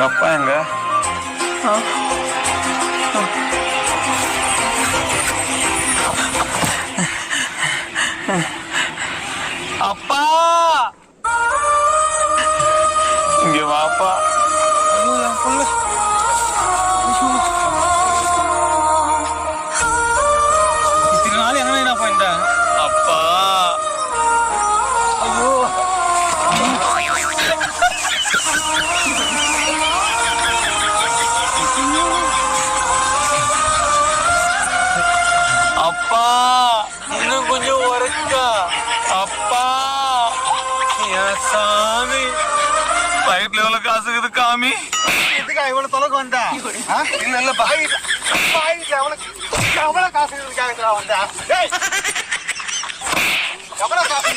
எங்க அப்பா எங்க? அப்பா இங்க வாப்பா. இத்தனை நாள் எங்க போயிட்டேன் அப்பா. ஐயோ அப்பா இன்னும் கொஞ்சம் உரைக்கா. அப்பா என் சாமி பைட்ல எவ்வளவு காசு இருக்குது காமி? எதுக்கா இவ்வளவு தொலைக்கு வந்தா? இல்ல இல்ல எவ்வளவு காசு இருக்குதுக்காக வந்தா? எவ்வளவு காசு